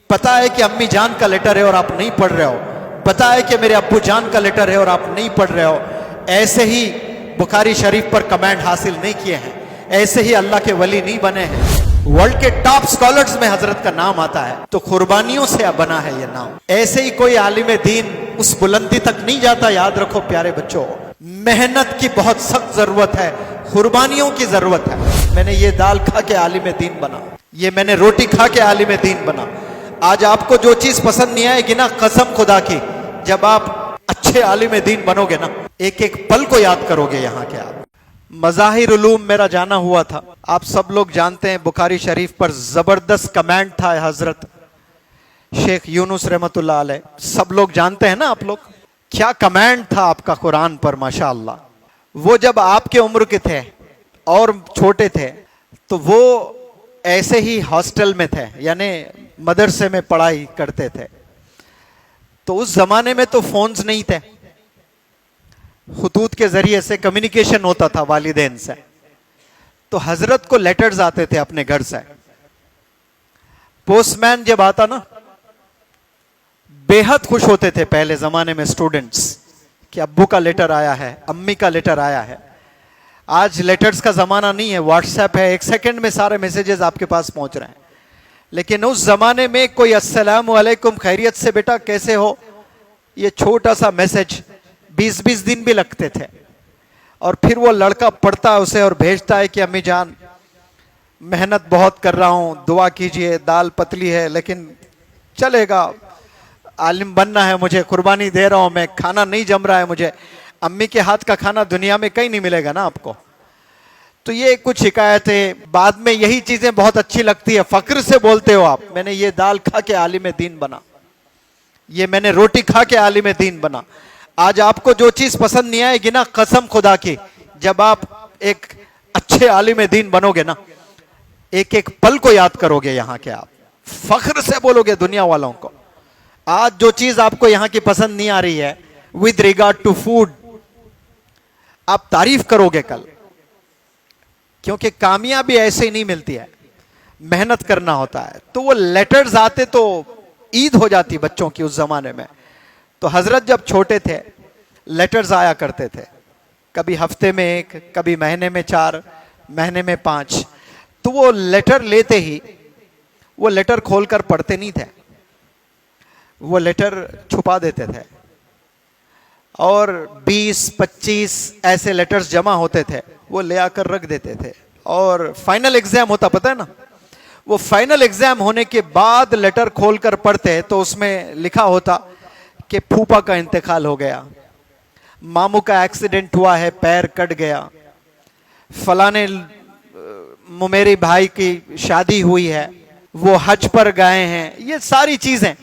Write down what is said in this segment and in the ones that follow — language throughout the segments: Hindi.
पता है कि अम्मी जान का लेटर है और आप नहीं पढ़ रहे हो, पता है कि मेरे अब्बू जान का लेटर है और आप नहीं पढ़ रहे हो। ऐसे ही बुखारी शरीफ पर कमेंट हासिल नहीं किए हैं, ऐसे ही अल्लाह के वली नहीं बने हैं। वर्ल्ड के टॉप स्कॉलर्स में हजरत का नाम आता है, तो कुर्बानियों से बना है ये नाम। ऐसे ही कोई आलिम दीन उस बुलंदी तक नहीं जाता। याद रखो प्यारे बच्चों, मेहनत की बहुत सख्त जरूरत है, कुर्बानियों की जरूरत है। मैंने ये दाल खा के आलिम दीन बना, ये मैंने रोटी खा के आलिम दीन बना। आज आपको जो चीज पसंद नहीं आएगी ना, कसम खुदा की, जब आप अच्छे आलिम दीन बनोगे ना, एक एक पल को याद करोगे। यहाँ के आप मज़ाहिर उलूम मेरा जाना हुआ था, आप सब लोग जानते हैं। बुखारी शरीफ पर जबरदस्त कमेंट था हजरत शेख यूनुस रहमतुल्लाह अलैह, सब लोग जानते हैं ना आप लोग। क्या कमेंट था आपका कुरान पर, माशाअल्लाह। वो जब आपके उम्र के थे और छोटे थे, तो वो ऐसे ही हॉस्टल में थे, यानी मदरसे में पढ़ाई करते थे। तो उस जमाने में तो फोन्स नहीं थे, खुतूत के जरिए से कम्युनिकेशन होता था वालिदैन से। तो हजरत को लेटर्स आते थे अपने घर से। पोस्टमैन जब आता ना, बेहद खुश होते थे पहले जमाने में स्टूडेंट्स कि अब्बू का लेटर आया है, अम्मी का लेटर आया है। आज लेटर्स का जमाना नहीं है, व्हाट्सएप है, एक सेकंड में सारे मैसेजेस आपके पास पहुंच रहे हैं। लेकिन उस जमाने में कोई अस्सलामु अलैकुम खैरियत से बेटा कैसे हो, ये छोटा सा मैसेज 20-20 दिन भी लगते थे। और फिर वो लड़का पढ़ता है उसे और भेजता है कि अम्मी जान, मेहनत बहुत कर रहा हूं, दुआ कीजिए, दाल पतली है लेकिन चलेगा, आलिम बनना है मुझे, कुर्बानी दे रहा हूं मैं, खाना नहीं जम रहा है मुझे। अम्मी के हाथ का खाना दुनिया में कहीं नहीं मिलेगा ना आपको। तो ये कुछ शिकायतें, बाद में यही चीजें बहुत अच्छी लगती है, फक्र से बोलते हो आप, मैंने ये दाल खा के आलिम दीन बना, ये मैंने रोटी खा के आलिम दीन बना। आज आपको जो चीज पसंद नहीं आएगी ना, कसम खुदा की, जब आप एक अच्छे आलिम दीन बनोगे ना, एक एक पल को याद करोगे। यहाँ के आप फख्र से बोलोगे दुनिया वालों को। आज जो चीज आपको यहाँ की पसंद नहीं आ रही है विद रिगार्ड टू फूड, आप तारीफ करोगे कल, क्योंकि कामयाबी ऐसे ही नहीं मिलती है, मेहनत करना होता है। तो वो लेटर्स आते तो ईद हो जाती बच्चों की उस जमाने में। तो हजरत जब छोटे थे लेटर्स आया करते थे, कभी हफ्ते में 1, कभी महीने में 4, महीने में 5। तो वो लेटर लेते ही वो लेटर खोलकर पढ़ते नहीं थे, वो लेटर छुपा देते थे। और 20-25 ऐसे लेटर्स जमा होते थे, वो ले आकर रख देते थे। और फाइनल एग्जाम होता, पता है ना, वो फाइनल एग्जाम होने के बाद लेटर खोलकर पढ़ते तो उसमें लिखा होता कि फूफा का इंतकाल हो गया, मामू का एक्सीडेंट हुआ है, पैर कट गया, फलाने मेरे भाई की शादी हुई है, वो हज पर गए हैं, ये सारी चीजें।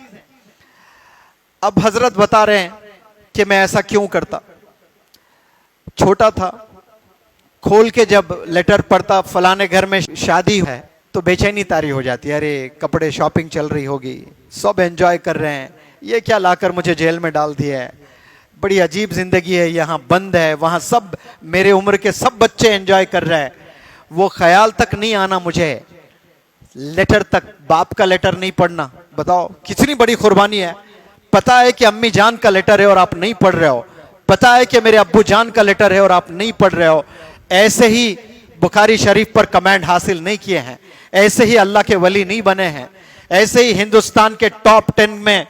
अब हजरत बता रहे हैं कि मैं ऐसा क्यों करता। छोटा था, खोल के जब लेटर पढ़ता, फलाने घर में शादी है, तो बेचैनी तारी हो जाती है, अरे कपड़े शॉपिंग चल रही होगी, सब एंजॉय कर रहे हैं, ये क्या लाकर मुझे जेल में डाल दिया है, बड़ी अजीब जिंदगी है, यहाँ बंद है, वहां सब मेरे उम्र के सब बच्चे एंजॉय कर रहे हैं। वो ख्याल तक नहीं आना मुझे, लेटर तक, बाप का लेटर नहीं पढ़ना। बताओ कितनी बड़ी कुर्बानी है। पता है कि अम्मी जान का लेटर है और आप नहीं पढ़ रहे हो, पता है कि मेरे अब्बू जान का लेटर है और आप नहीं पढ़ रहे हो। ऐसे ही बुखारी शरीफ पर कमेंट हासिल नहीं किए हैं, ऐसे ही अल्लाह के वली नहीं बने हैं, ऐसे ही हिंदुस्तान के टॉप 10 में,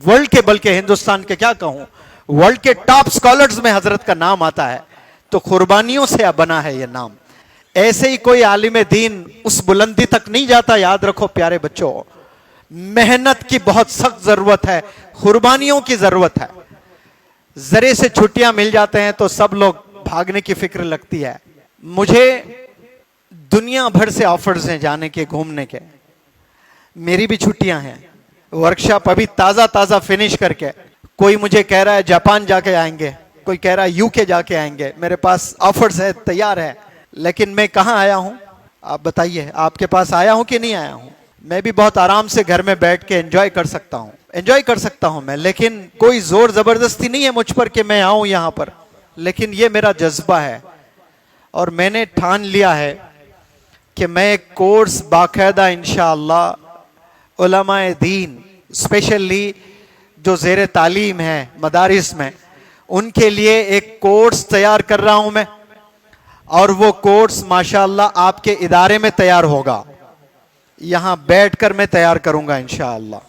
वर्ल्ड के, बल्कि हिंदुस्तान के क्या कहूं, वर्ल्ड के टॉप स्कॉलर्स में हजरत का नाम आता है। तो कुर्बानियों से बना है ये नाम। ऐसे ही कोई आलिम दीन उस बुलंदी तक नहीं जाता। याद रखो प्यारे बच्चों, मेहनत की बहुत सख्त जरूरत है, कुर्बानियों की जरूरत है। जरे से छुट्टियां मिल जाते हैं तो सब लोग भागने की फिक्र लगती है। मुझे दुनिया भर से ऑफर्स हैं जाने के, घूमने के, मेरी भी छुट्टियां हैं। वर्कशॉप अभी ताजा ताजा फिनिश करके, कोई मुझे कह रहा है जापान जाके आएंगे, कोई कह रहा है यूके जाके आएंगे, मेरे पास ऑफर्स है, तैयार है। लेकिन मैं कहां आया हूं, आप बताइए, आपके पास आया हूं कि नहीं आया हूं? मैं भी बहुत आराम से घर में बैठ के एंजॉय कर सकता हूं, एंजॉय कर सकता हूं मैं, लेकिन कोई जोर जबरदस्ती नहीं है मुझ पर कि मैं आऊं यहां पर। लेकिन ये मेरा जज्बा है और मैंने ठान लिया है कि मैं एक कोर्स बाकायदा इंशाअल्लाह उलमाए दीन, स्पेशली जो ज़ेरे तालीम है मदारिस में, उनके लिए एक कोर्स तैयार कर रहा हूं मैं, और वो कोर्स माशाअल्लाह आपके इदारे में तैयार होगा, यहां बैठकर मैं तैयार करूंगा इंशाअल्लाह।